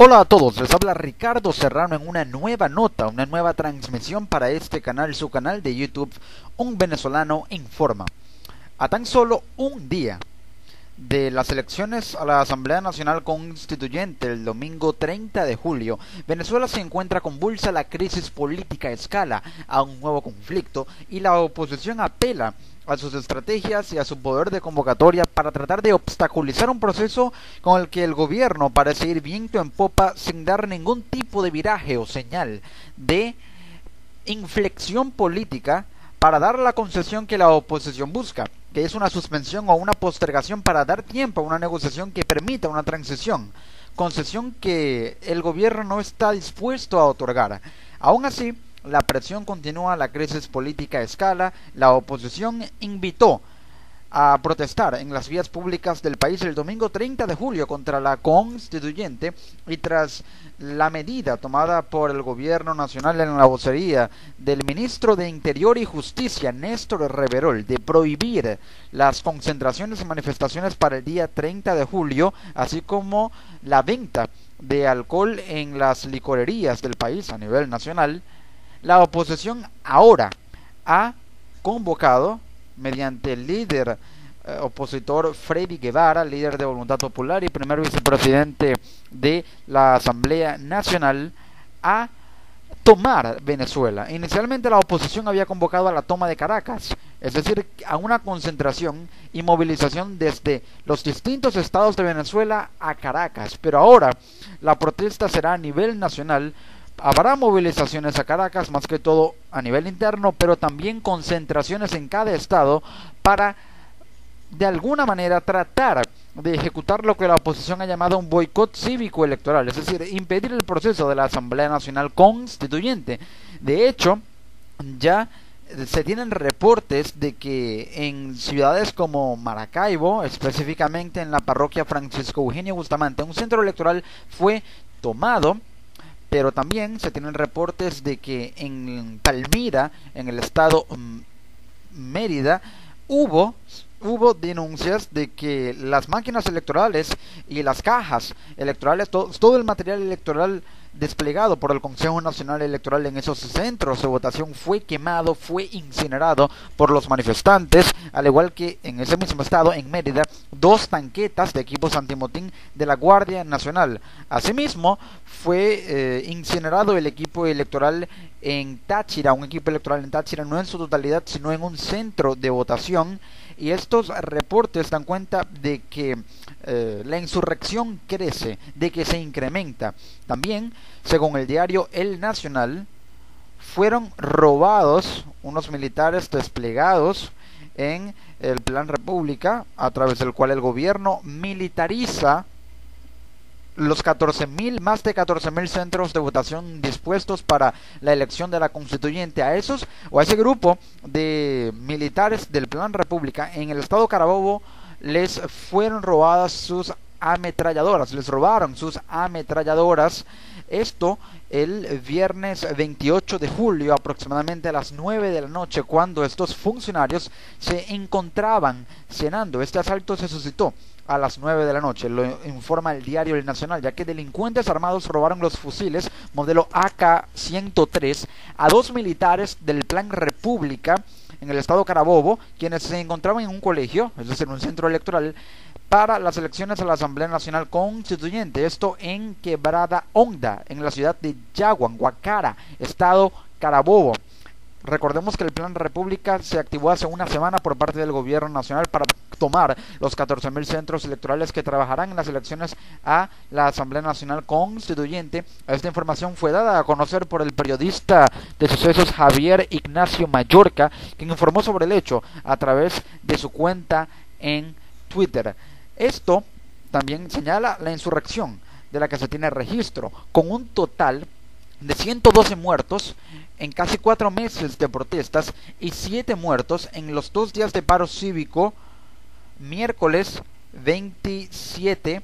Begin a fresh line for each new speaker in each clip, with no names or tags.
Hola a todos, les habla Ricardo Serrano en una nueva nota, una nueva transmisión para este canal, su canal de YouTube, Un Venezolano Informa. A tan solo un día de las elecciones a la Asamblea Nacional Constituyente el domingo 30 de julio, Venezuela se encuentra convulsa, la crisis política escala a un nuevo conflicto y la oposición apela a sus estrategias y a su poder de convocatoria para tratar de obstaculizar un proceso con el que el gobierno parece ir viento en popa sin dar ningún tipo de viraje o señal de inflexión política para dar la concesión que la oposición busca, que es una suspensión o una postergación para dar tiempo a una negociación que permita una transición, concesión que el gobierno no está dispuesto a otorgar. Aún así, la presión continúa, la crisis política escala, la oposición invitó a protestar en las vías públicas del país el domingo 30 de julio contra la constituyente y tras la medida tomada por el gobierno nacional en la vocería del ministro de Interior y Justicia, Néstor Reverol, de prohibir las concentraciones y manifestaciones para el día 30 de julio, así como la venta de alcohol en las licorerías del país a nivel nacional, la oposición ahora ha convocado mediante el líder opositor Freddy Guevara, líder de Voluntad Popular y primer vicepresidente de la Asamblea Nacional, a tomar Venezuela. Inicialmente la oposición había convocado a la toma de Caracas, es decir, a una concentración y movilización desde los distintos estados de Venezuela a Caracas, pero ahora la protesta será a nivel nacional. Habrá movilizaciones a Caracas, más que todo a nivel interno, pero también concentraciones en cada estado para, de alguna manera, tratar de ejecutar lo que la oposición ha llamado un boicot cívico electoral, es decir, impedir el proceso de la Asamblea Nacional Constituyente. De hecho, ya se tienen reportes de que en ciudades como Maracaibo, específicamente en la parroquia Francisco Eugenio Bustamante, un centro electoral fue tomado. Pero también se tienen reportes de que en Palmira, en el estado Mérida, hubo denuncias de que las máquinas electorales y las cajas electorales, todo el material electoral desplegado por el Consejo Nacional Electoral en esos centros de votación fue quemado, fue incinerado por los manifestantes, al igual que en ese mismo estado, en Mérida, 2 tanquetas de equipos antimotín de la Guardia Nacional. Asimismo, fue incinerado el equipo electoral en Táchira, un equipo electoral en Táchira, no en su totalidad, sino en un centro de votación. Y estos reportes dan cuenta de que la insurrección crece, de que se incrementa. También, según el diario El Nacional, fueron robados unos militares desplegados en el Plan República, a través del cual el gobierno militariza los más de 14.000 centros de votación dispuestos para la elección de la constituyente. A ese grupo de militares del Plan República en el estado Carabobo les fueron robadas sus ametralladoras, les robaron sus ametralladoras. Esto el viernes 28 de julio, aproximadamente a las 9 de la noche, cuando estos funcionarios se encontraban cenando. Este asalto se suscitó a las 9 de la noche, lo informa el diario El Nacional, ya que delincuentes armados robaron los fusiles modelo AK-103 a 2 militares del Plan República en el estado Carabobo, quienes se encontraban en un colegio, es decir, un centro electoral, para las elecciones a la Asamblea Nacional Constituyente, esto en Quebrada Honda, en la ciudad de Yaguán, Guacara, estado Carabobo. Recordemos que el Plan República se activó hace una semana por parte del gobierno nacional para tomar los 14.000 centros electorales que trabajarán en las elecciones a la Asamblea Nacional Constituyente. Esta información fue dada a conocer por el periodista de sucesos Javier Ignacio Mallorca, quien informó sobre el hecho a través de su cuenta en Twitter. Esto también señala la insurrección de la que se tiene registro, con un total de 112 muertos en casi 4 meses de protestas y 7 muertos en los 2 días de paro cívico, miércoles 27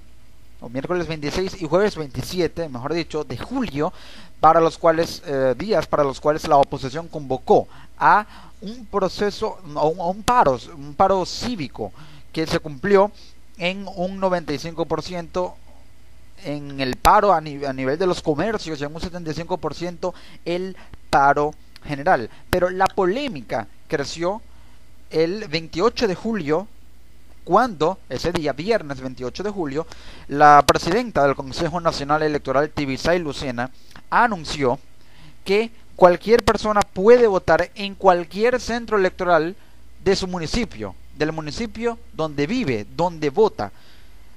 o miércoles 26 y jueves 27, mejor dicho, de julio, para los cuales días para los cuales la oposición convocó a un proceso, a un paro cívico que se cumplió en un 95% en el paro a nivel de los comercios y en un 75% el paro general. Pero la polémica creció el 28 de julio, cuando ese día, viernes 28 de julio, la presidenta del Consejo Nacional Electoral, Tibisay Lucena, anunció que cualquier persona puede votar en cualquier centro electoral de su municipio, del municipio donde vive, donde vota.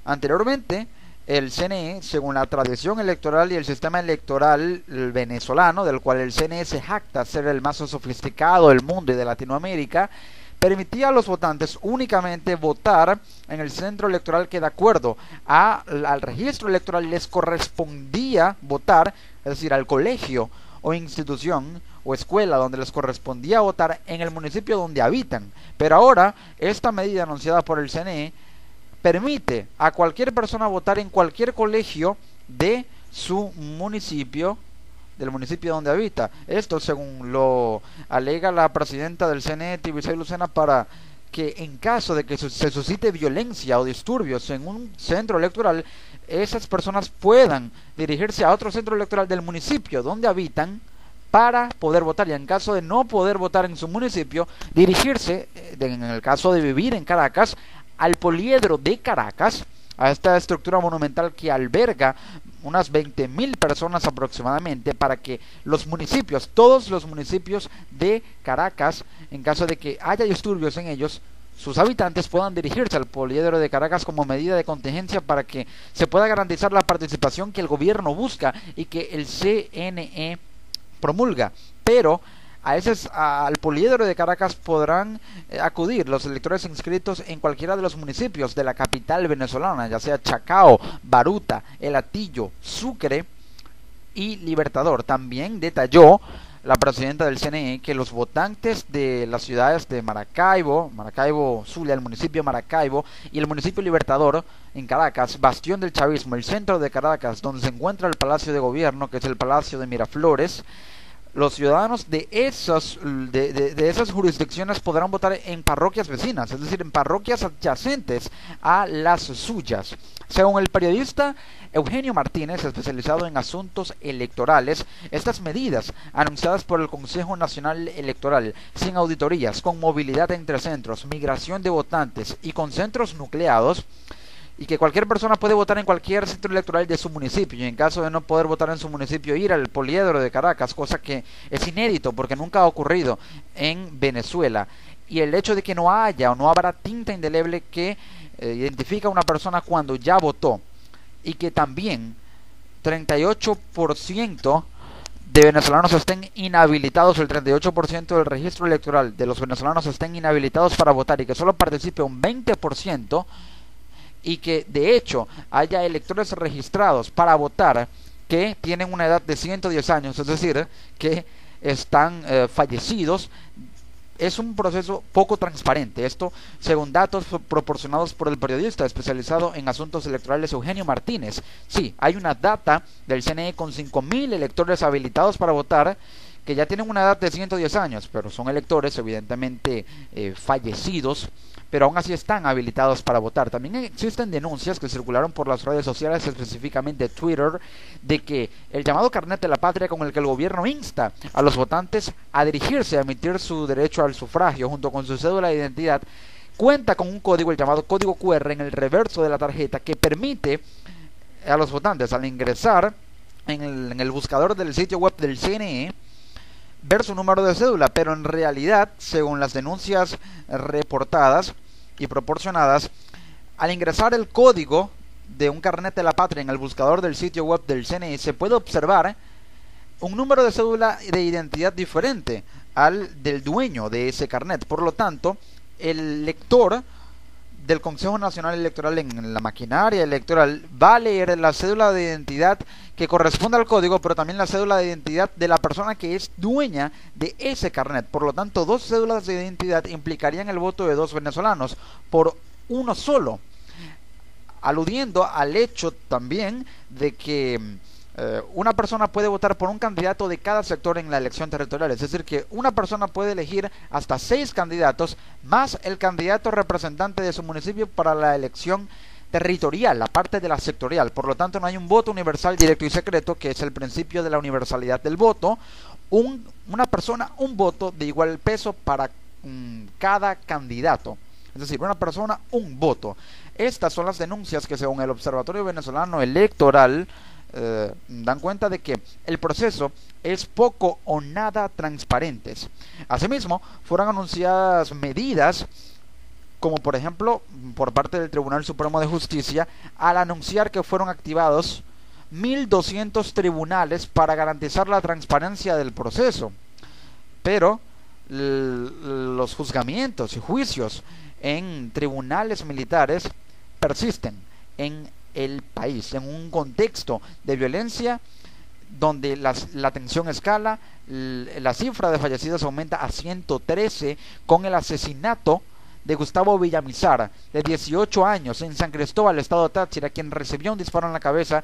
Anteriormente, el CNE, según la tradición electoral y el sistema electoral venezolano, del cual el CNE se jacta ser el más sofisticado del mundo y de Latinoamérica, permitía a los votantes únicamente votar en el centro electoral que de acuerdo al registro electoral les correspondía votar, es decir, al colegio o institución o escuela donde les correspondía votar en el municipio donde habitan. Pero ahora, esta medida anunciada por el CNE permite a cualquier persona votar en cualquier colegio de su municipio, del municipio donde habita. Esto, según lo alega la presidenta del CNE, Tibisay Lucena, para que en caso de que se suscite violencia o disturbios en un centro electoral, esas personas puedan dirigirse a otro centro electoral del municipio donde habitan para poder votar, y en caso de no poder votar en su municipio, dirigirse, en el caso de vivir en Caracas, al Poliedro de Caracas, a esta estructura monumental que alberga unas 20.000 personas aproximadamente, para que los municipios, todos los municipios de Caracas, en caso de que haya disturbios en ellos, sus habitantes puedan dirigirse al Poliedro de Caracas como medida de contingencia para que se pueda garantizar la participación que el gobierno busca y que el CNE promulga. Pero al Poliedro de Caracas podrán acudir los electores inscritos en cualquiera de los municipios de la capital venezolana, ya sea Chacao, Baruta, El Hatillo, Sucre y Libertador. También detalló la presidenta del CNE que los votantes de las ciudades de Maracaibo, Zulia, el municipio de Maracaibo, y el municipio Libertador en Caracas, bastión del chavismo, el centro de Caracas, donde se encuentra el Palacio de Gobierno, que es el Palacio de Miraflores, los ciudadanos de esas jurisdicciones podrán votar en parroquias vecinas, es decir, en parroquias adyacentes a las suyas. Según el periodista Eugenio Martínez, especializado en asuntos electorales, estas medidas anunciadas por el Consejo Nacional Electoral, sin auditorías, con movilidad entre centros, migración de votantes y con centros nucleados, y que cualquier persona puede votar en cualquier centro electoral de su municipio, y en caso de no poder votar en su municipio, ir al Poliedro de Caracas, cosa que es inédito porque nunca ha ocurrido en Venezuela. Y el hecho de que no haya o no habrá tinta indeleble que identifica a una persona cuando ya votó, y que también 38% de venezolanos estén inhabilitados, el 38% del registro electoral de los venezolanos estén inhabilitados para votar, y que solo participe un 20%, y que de hecho haya electores registrados para votar que tienen una edad de 110 años, es decir, que están fallecidos. Es un proceso poco transparente. Esto según datos proporcionados por el periodista especializado en asuntos electorales Eugenio Martínez. Sí, hay una data del CNE con 5.000 electores habilitados para votar que ya tienen una edad de 110 años, pero son electores evidentemente fallecidos, pero aún así están habilitados para votar. También existen denuncias que circularon por las redes sociales, específicamente Twitter, de que el llamado carnet de la patria, con el que el gobierno insta a los votantes a dirigirse a emitir su derecho al sufragio junto con su cédula de identidad, cuenta con un código, el llamado código QR, en el reverso de la tarjeta, que permite a los votantes, al ingresar en el buscador del sitio web del CNE, ver su número de cédula. Pero en realidad, según las denuncias reportadas y proporcionadas, al ingresar el código de un carnet de la patria en el buscador del sitio web del CNE, se puede observar un número de cédula de identidad diferente al del dueño de ese carnet. Por lo tanto, el lector del Consejo Nacional Electoral en la maquinaria electoral va a leer la cédula de identidad que corresponde al código, pero también la cédula de identidad de la persona que es dueña de ese carnet. Por lo tanto, dos cédulas de identidad implicarían el voto de dos venezolanos por uno solo, aludiendo al hecho también de que una persona puede votar por un candidato de cada sector en la elección territorial. Es decir, que una persona puede elegir hasta 6 candidatos más el candidato representante de su municipio para la elección territorial, la parte de la sectorial. Por lo tanto, no hay un voto universal, directo y secreto, que es el principio de la universalidad del voto. Una persona, un voto de igual peso para cada candidato. Es decir, una persona, un voto. Estas son las denuncias que, según el Observatorio Venezolano Electoral, dan cuenta de que el proceso es poco o nada transparentes. Asimismo, fueron anunciadas medidas como por ejemplo por parte del Tribunal Supremo de Justicia, al anunciar que fueron activados 1.200 tribunales para garantizar la transparencia del proceso. Pero los juzgamientos y juicios en tribunales militares persisten en el país, en un contexto de violencia donde la tensión escala, la cifra de fallecidos aumenta a 113 con el asesinato de Gustavo Villamizar, de 18 años, en San Cristóbal, estado Táchira, quien recibió un disparo en la cabeza,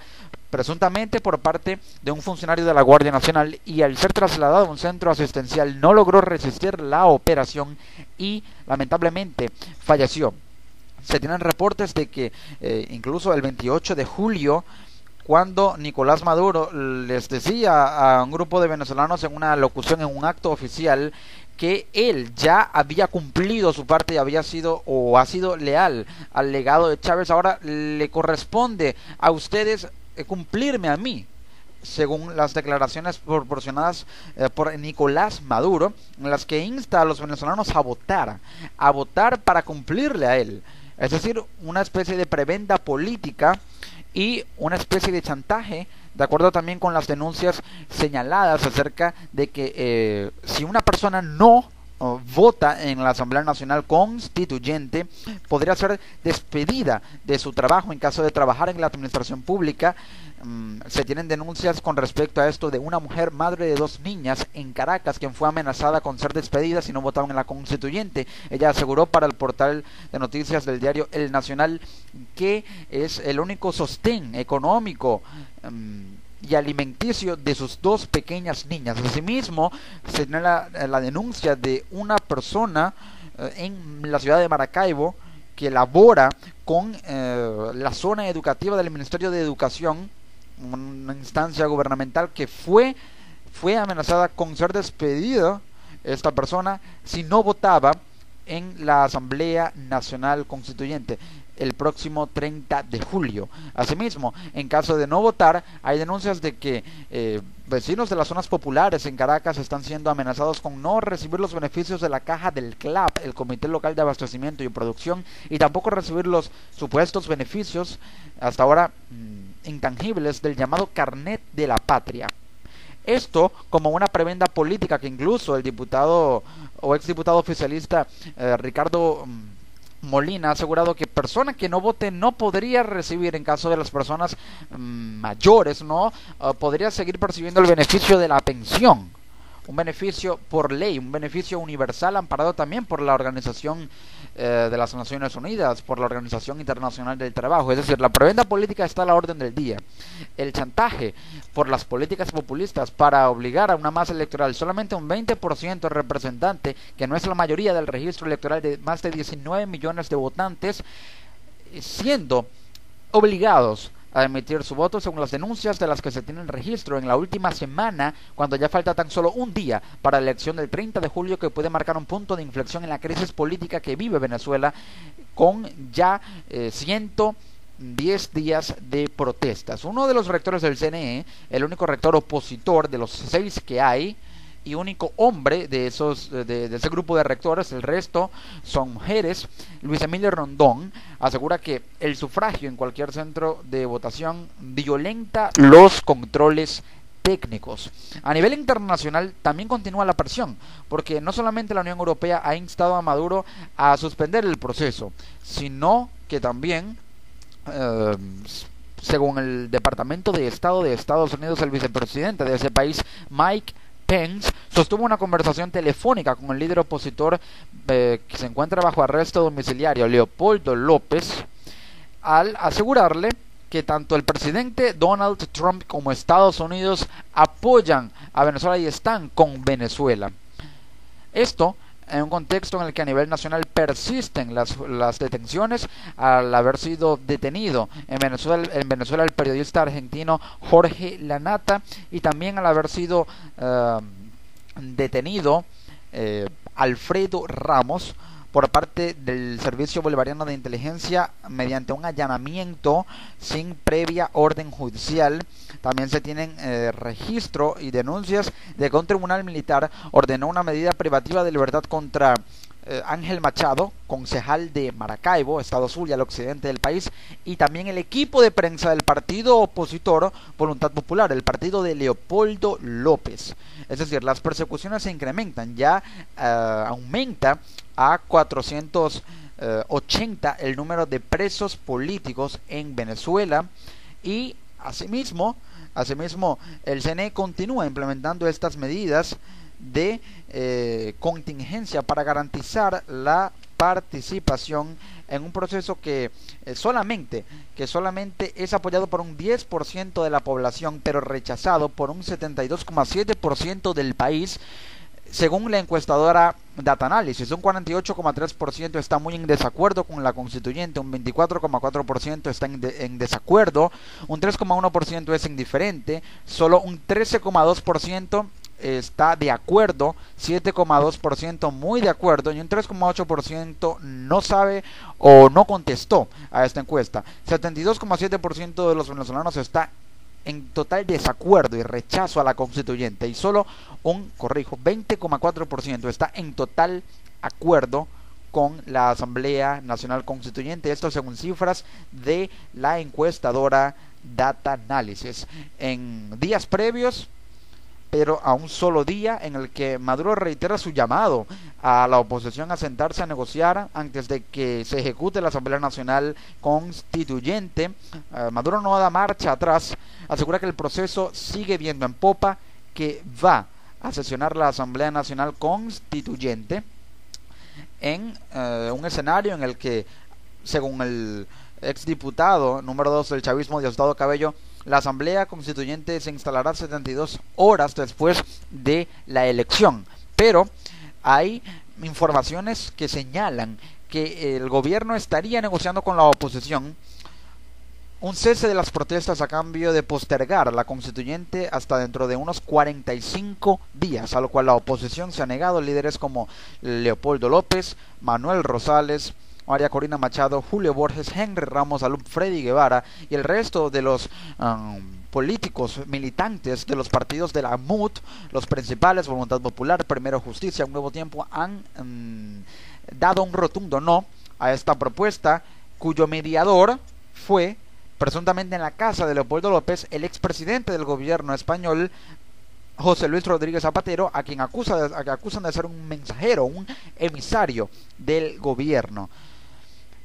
presuntamente por parte de un funcionario de la Guardia Nacional, y al ser trasladado a un centro asistencial no logró resistir la operación y lamentablemente falleció. Se tienen reportes de que incluso el 28 de julio, cuando Nicolás Maduro les decía a un grupo de venezolanos en una locución, en un acto oficial, que él ya había cumplido su parte y había sido o ha sido leal al legado de Chávez, ahora le corresponde a ustedes cumplirme a mí, según las declaraciones proporcionadas por Nicolás Maduro, en las que insta a los venezolanos a votar para cumplirle a él. Es decir, una especie de prebenda política y una especie de chantaje, de acuerdo también con las denuncias señaladas acerca de que si una persona no vota en la Asamblea Nacional Constituyente, podría ser despedida de su trabajo en caso de trabajar en la administración pública. Se tienen denuncias con respecto a esto de una mujer, madre de 2 niñas en Caracas, quien fue amenazada con ser despedida si no votaban en la Constituyente. Ella aseguró para el portal de noticias del diario El Nacional que es el único sostén económico y alimenticio de sus 2 pequeñas niñas. Asimismo, se tiene la denuncia de una persona en la ciudad de Maracaibo que labora con la zona educativa del Ministerio de Educación, una instancia gubernamental, que fue amenazada con ser despedida esta persona si no votaba en la Asamblea Nacional Constituyente el próximo 30 de julio. Asimismo, en caso de no votar, hay denuncias de que vecinos de las zonas populares en Caracas están siendo amenazados con no recibir los beneficios de la caja del CLAP, el Comité Local de Abastecimiento y Producción, y tampoco recibir los supuestos beneficios hasta ahora intangibles del llamado Carnet de la Patria. Esto como una prebenda política que incluso el diputado o exdiputado oficialista Ricardo Molina ha asegurado que persona que no vote no podría recibir, en caso de las personas mayores, no podría seguir percibiendo el beneficio de la pensión, un beneficio por ley, un beneficio universal amparado también por la Organización de las Naciones Unidas, por la Organización Internacional del Trabajo. Es decir, la prebenda política está a la orden del día. El chantaje por las políticas populistas para obligar a una masa electoral, solamente un 20% representante, que no es la mayoría del registro electoral de más de 19 millones de votantes, siendo obligados a emitir su voto, según las denuncias de las que se tiene el registro en la última semana, cuando ya falta tan solo un día para la elección del 30 de julio, que puede marcar un punto de inflexión en la crisis política que vive Venezuela, con ya 110 días de protestas. Uno de los rectores del CNE, el único rector opositor de los 6 que hay, y único hombre de ese grupo de rectores, el resto son mujeres, Luis Emilio Rondón, asegura que el sufragio en cualquier centro de votación violenta los controles técnicos. A nivel internacional también continúa la presión, porque no solamente la Unión Europea ha instado a Maduro a suspender el proceso, sino que también según el Departamento de Estado de Estados Unidos, el vicepresidente de ese país, Mike Pence, sostuvo una conversación telefónica con el líder opositor que se encuentra bajo arresto domiciliario, Leopoldo López, al asegurarle que tanto el presidente Donald Trump como Estados Unidos apoyan a Venezuela y están con Venezuela. Esto en un contexto en el que a nivel nacional persisten las detenciones al haber sido detenido en Venezuela el periodista argentino Jorge Lanata, y también al haber sido detenido Alfredo Ramos por parte del Servicio Bolivariano de Inteligencia mediante un allanamiento sin previa orden judicial. También se tienen registro y denuncias de que un tribunal militar ordenó una medida privativa de libertad contra Ángel Machado, concejal de Maracaibo, Estado Zulia, al occidente del país, y también el equipo de prensa del partido opositor Voluntad Popular, el partido de Leopoldo López. Es decir, las persecuciones se incrementan, ya aumenta a 480 el número de presos políticos en Venezuela, y asimismo el CNE continúa implementando estas medidas de contingencia para garantizar la participación en un proceso que solamente es apoyado por un 10% de la población, pero rechazado por un 72,7% del país, según la encuestadora Data Analysis. Un 48,3% está muy en desacuerdo con la constituyente, un 24,4% está en desacuerdo, un 3,1% es indiferente, solo un 13,2% está de acuerdo, 7,2% muy de acuerdo, y un 3,8% no sabe o no contestó a esta encuesta. 72,7% de los venezolanos está en total desacuerdo y rechazo a la constituyente, y solo 20,4% está en total acuerdo con la Asamblea Nacional Constituyente. Esto según cifras de la encuestadora Data Analysis. En días previos, pero a un solo día en el que Maduro reitera su llamado a la oposición a sentarse a negociar antes de que se ejecute la Asamblea Nacional Constituyente, Maduro no da marcha atrás, asegura que el proceso sigue viendo en popa, que va a sesionar la Asamblea Nacional Constituyente en un escenario en el que, según el exdiputado número 2 del chavismo, Diosdado Cabello, la Asamblea Constituyente se instalará 72 horas después de la elección. Pero hay informaciones que señalan que el gobierno estaría negociando con la oposición un cese de las protestas a cambio de postergar la constituyente hasta dentro de unos 45 días, a lo cual la oposición se ha negado. Líderes como Leopoldo López, Manuel Rosales, María Corina Machado, Julio Borges, Henry Ramos, Alup, Freddy Guevara y el resto de los políticos militantes de los partidos de la MUT, los principales, Voluntad Popular, Primero Justicia, Un Nuevo Tiempo, han dado un rotundo no a esta propuesta, cuyo mediador fue, presuntamente en la casa de Leopoldo López, el expresidente del gobierno español, José Luis Rodríguez Zapatero, a quien acusan de ser un mensajero, un emisario del gobierno.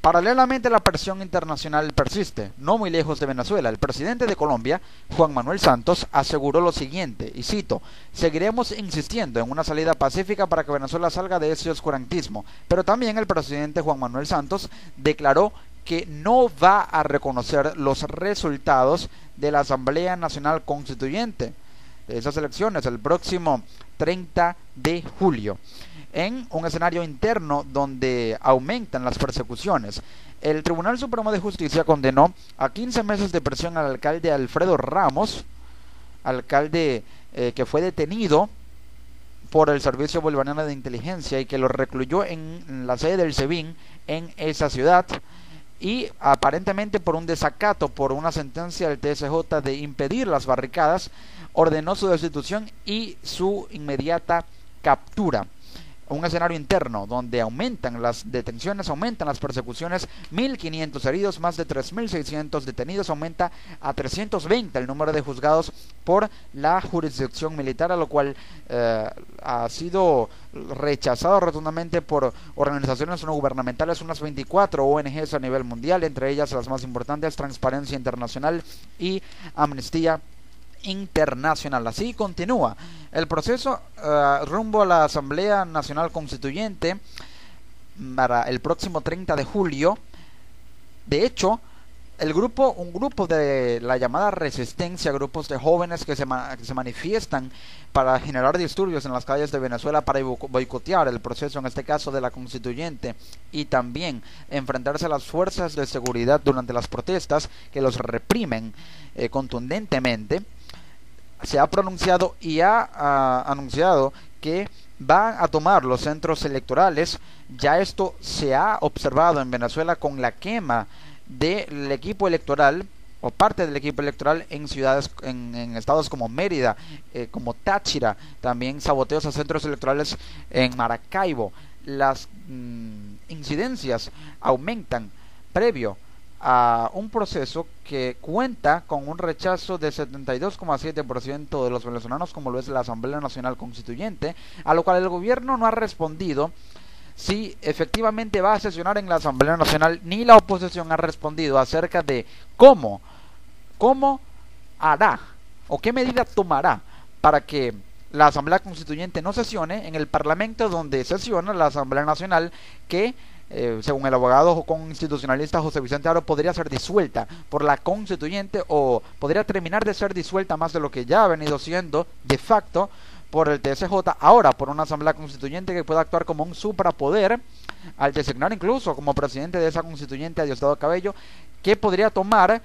Paralelamente, la presión internacional persiste. No muy lejos de Venezuela, el presidente de Colombia, Juan Manuel Santos, aseguró lo siguiente, y cito: seguiremos insistiendo en una salida pacífica para que Venezuela salga de ese oscurantismo. Pero también el presidente Juan Manuel Santos declaró que no va a reconocer los resultados de la Asamblea Nacional Constituyente de esas elecciones el próximo 30 de julio. En un escenario interno donde aumentan las persecuciones, el Tribunal Supremo de Justicia condenó a 15 meses de prisión al alcalde Alfredo Ramos, alcalde que fue detenido por el Servicio Bolivariano de Inteligencia y que lo recluyó en la sede del SEBIN en esa ciudad, y aparentemente por un desacato por una sentencia del TSJ de impedir las barricadas, ordenó su destitución y su inmediata captura. Un escenario interno donde aumentan las detenciones, aumentan las persecuciones, 1.500 heridos, más de 3.600 detenidos, aumenta a 320 el número de juzgados por la jurisdicción militar, a lo cual ha sido rechazado rotundamente por organizaciones no gubernamentales, unas 24 ONGs a nivel mundial, entre ellas las más importantes, Transparencia Internacional y Amnistía Internacional. Así continúa el proceso rumbo a la Asamblea Nacional Constituyente para el próximo 30 de julio. De hecho, un grupo de la llamada resistencia, grupos de jóvenes que se manifiestan para generar disturbios en las calles de Venezuela para boicotear el proceso, en este caso de la constituyente, y también enfrentarse a las fuerzas de seguridad durante las protestas que los reprimen contundentemente, se ha pronunciado y ha anunciado que van a tomar los centros electorales. Ya esto se ha observado en Venezuela con la quema del equipo electoral o parte del equipo electoral en ciudades, en estados como Mérida, como Táchira, también saboteos a centros electorales en Maracaibo. Las incidencias aumentan previo a un proceso que cuenta con un rechazo de 72,7% de los venezolanos, como lo es la Asamblea Nacional Constituyente, a lo cual el gobierno no ha respondido si efectivamente va a sesionar en la Asamblea Nacional, ni la oposición ha respondido acerca de cómo hará o qué medida tomará para que la Asamblea Constituyente no sesione en el Parlamento donde sesiona la Asamblea Nacional, que según el abogado constitucionalista José Vicente Aro, podría ser disuelta por la constituyente, o podría terminar de ser disuelta más de lo que ya ha venido siendo de facto por el TSJ, ahora por una asamblea constituyente que pueda actuar como un suprapoder al designar incluso como presidente de esa constituyente a Diosdado Cabello, que podría tomar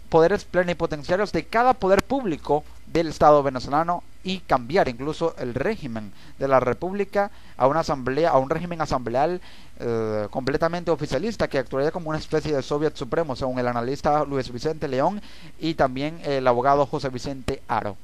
poderes plenipotenciarios de cada poder público del Estado venezolano y cambiar incluso el régimen de la República a una asamblea, a un régimen asambleal completamente oficialista, que actuaría como una especie de soviet supremo, según el analista Luis Vicente León y también el abogado José Vicente Aro.